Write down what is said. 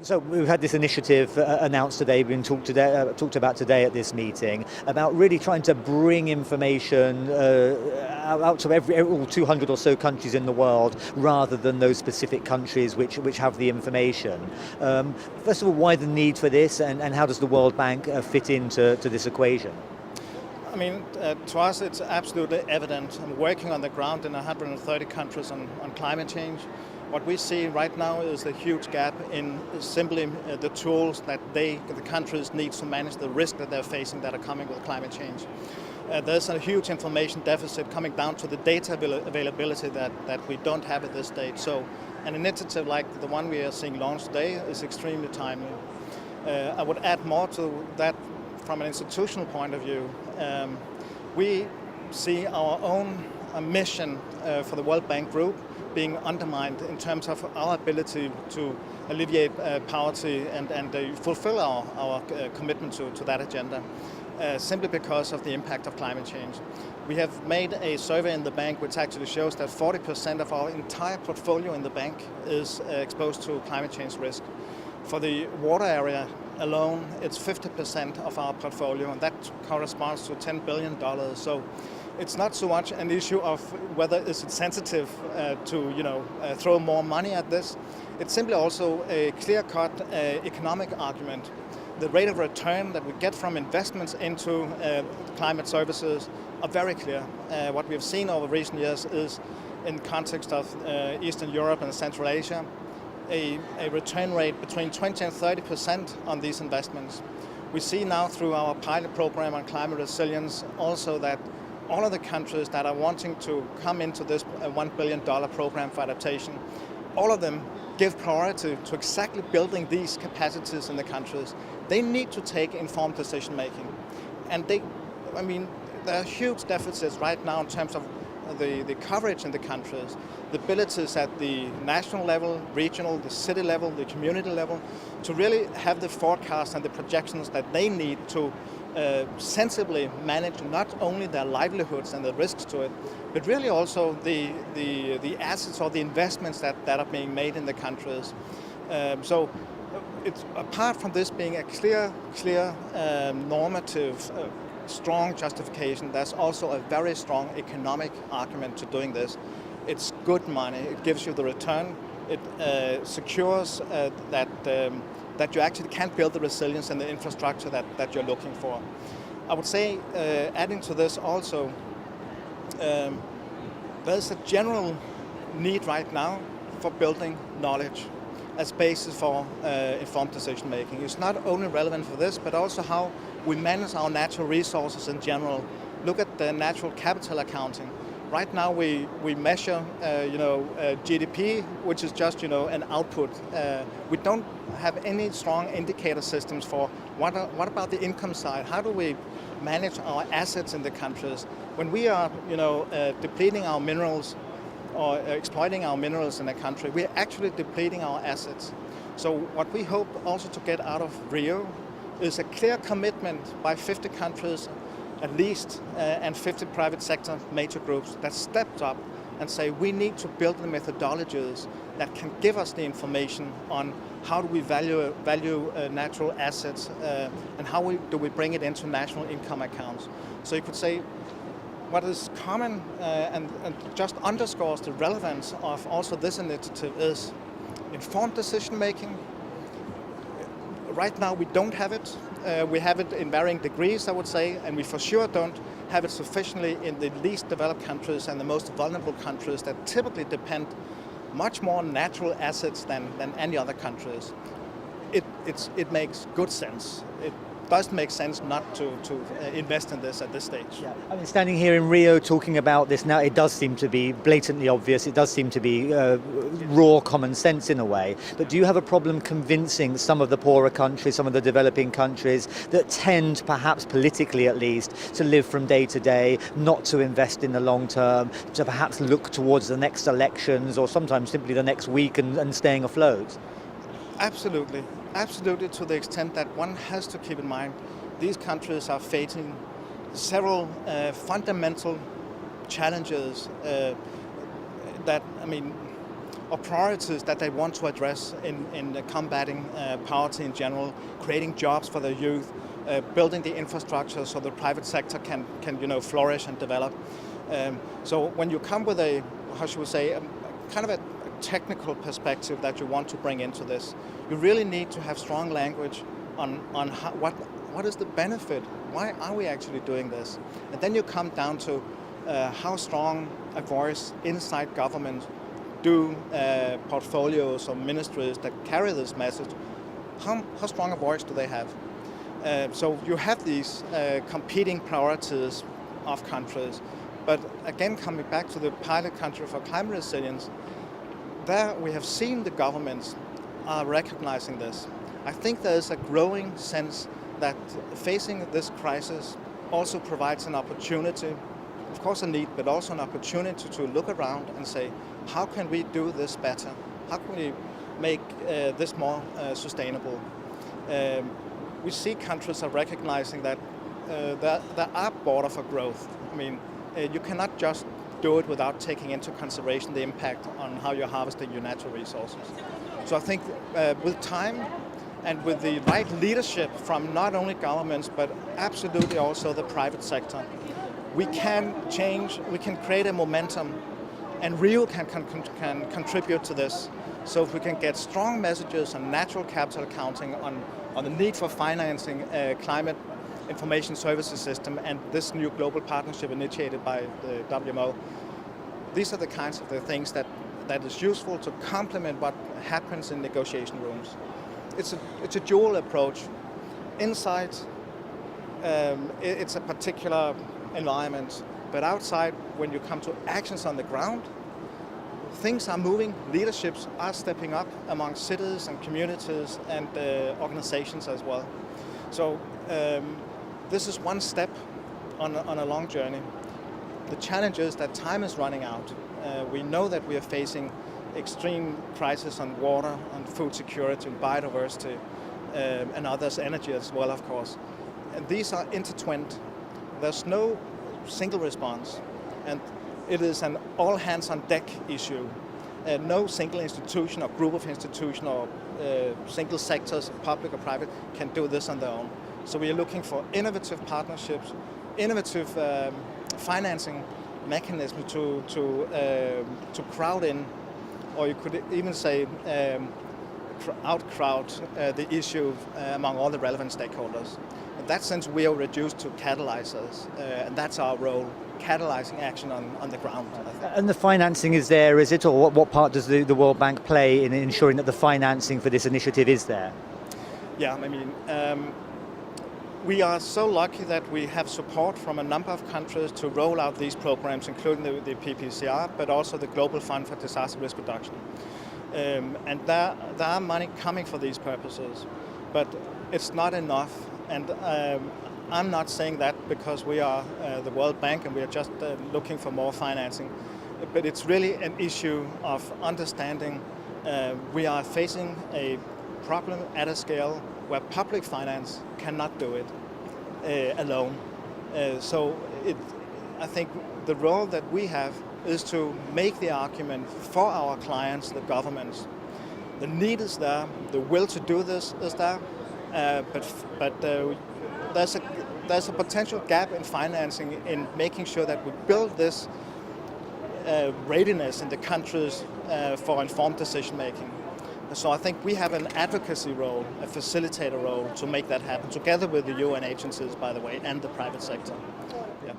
So we've had this initiative announced today, been talked about today at this meeting, about really trying to bring information out to all 200 or so countries in the world, rather than those specific countries which have the information. First of all, why the need for this, and how does the World Bank fit into this equation? I mean, to us it's absolutely evident. I'm working on the ground in 130 countries on climate change. What we see right now is a huge gap in simply the tools that the countries need to manage the risk that they're facing that are coming with climate change. There's a huge information deficit coming down to the data availability that we don't have at this stage. So an initiative like the one we are seeing launched today is extremely timely. I would add more to that from an institutional point of view. We see our own mission for the World Bank Group being undermined in terms of our ability to alleviate poverty and fulfill our commitment to that agenda, simply because of the impact of climate change. We have made a survey in the bank which actually shows that 40% of our entire portfolio in the bank is exposed to climate change risk. For the water area alone, it's 50% of our portfolio, and that corresponds to $10 billion. So it's not so much an issue of whether it's sensitive to throw more money at this. It's simply also a clear-cut economic argument. The rate of return that we get from investments into climate services are very clear. What we've seen over recent years is, in context of Eastern Europe and Central Asia, a return rate between 20 and 30% on these investments. We see now through our pilot program on climate resilience also that all of the countries that are wanting to come into this $1 billion program for adaptation, all of them give priority to exactly building these capacities in the countries. They need to take informed decision making. And there are huge deficits right now in terms of the coverage in the countries, the abilities at the national level, regional, the city level, the community level, to really have the forecasts and the projections that they need to sensibly manage not only their livelihoods and the risks to it, but really also the assets or the investments that are being made in the countries. So it's, apart from this being a clear normative strong justification, there's also a very strong economic argument to doing this. It's good money, it gives you the return, it secures that you actually can build the resilience and the infrastructure that you're looking for. I would say, adding to this also, there's a general need right now for building knowledge as basis for informed decision making. It's not only relevant for this, but also how we manage our natural resources in general. Look at the natural capital accounting. Right now we measure GDP, which is just an output. We don't have any strong indicator systems for what about the income side? How do we manage our assets in the countries? When we are depleting our minerals or exploiting our minerals in a country, we're actually depleting our assets. So what we hope also to get out of Rio is a clear commitment by 50 countries at least, and 50 private sector major groups that stepped up and say we need to build the methodologies that can give us the information on how do we value natural assets and how do we bring it into national income accounts. So you could say what is common and just underscores the relevance of also this initiative is informed decision making. Right now we don't have it. We have it in varying degrees, I would say, and we for sure don't have it sufficiently in the least developed countries and the most vulnerable countries that typically depend much more on natural assets than any other countries. It makes good sense. It does make sense not to invest in this at this stage. Yeah. I mean, standing here in Rio talking about this now, it does seem to be blatantly obvious. It does seem to be raw common sense in a way. But do you have a problem convincing some of the poorer countries, some of the developing countries that tend, perhaps politically at least, to live from day to day, not to invest in the long term, to perhaps look towards the next elections or sometimes simply the next week and staying afloat? Absolutely. Absolutely, to the extent that one has to keep in mind these countries are facing several fundamental challenges that, of priorities that they want to address in combating poverty in general, creating jobs for the youth, building the infrastructure so the private sector can flourish and develop. So when you come with a, how should we say, kind of a technical perspective that you want to bring into this, you really need to have strong language on what is the benefit, why are we actually doing this? And then you come down to how strong a voice inside government do portfolios or ministries that carry this message, how strong a voice do they have? So you have these competing priorities of countries, but again, coming back to the pilot country for climate resilience, there we have seen the governments are recognizing this. I think there is a growing sense that facing this crisis also provides an opportunity, of course a need, but also an opportunity to look around and say, how can we do this better? How can we make this more sustainable? We see countries are recognizing that there are borders for growth. I mean, you cannot just do it without taking into consideration the impact on how you're harvesting your natural resources. So I think with time and with the right leadership from not only governments, but absolutely also the private sector, we can change, we can create a momentum, and Rio can contribute to this. So if we can get strong messages on natural capital accounting, on the need for financing climate information services system and this new global partnership initiated by the WMO, these are the kinds of the things that is useful to complement what happens in negotiation rooms. It's a dual approach. Inside, it's a particular environment, but outside, when you come to actions on the ground, things are moving, leaderships are stepping up among cities and communities and organizations as well. So this is one step on a long journey. The challenge is that time is running out. We know that we are facing extreme crisis on water, on food security, and biodiversity, and others, energy as well, of course. And these are intertwined. There's no single response, and it is an all-hands-on-deck issue. No single institution or group of institutions or single sectors, public or private, can do this on their own. So we are looking for innovative partnerships, innovative financing mechanisms to crowd in, or you could even say outcrowd the issue among all the relevant stakeholders. In that sense, we are reduced to catalyzers, and that's our role, catalyzing action on the ground, I think. And the financing is there, is it? Or what part does the World Bank play in ensuring that the financing for this initiative is there? Yeah, I mean, we are so lucky that we have support from a number of countries to roll out these programs, including the PPCR, but also the Global Fund for Disaster Risk Reduction. And there are money coming for these purposes, but it's not enough. And I'm not saying that because we are the World Bank and we are just looking for more financing, but it's really an issue of understanding we are facing a problem at a scale where public finance cannot do it alone. So I think the role that we have is to make the argument for our clients, the governments. The need is there, the will to do this is there, but there's a potential gap in financing in making sure that we build this readiness in the countries for informed decision making. So I think we have an advocacy role, a facilitator role to make that happen, together with the UN agencies, by the way, and the private sector. Yeah.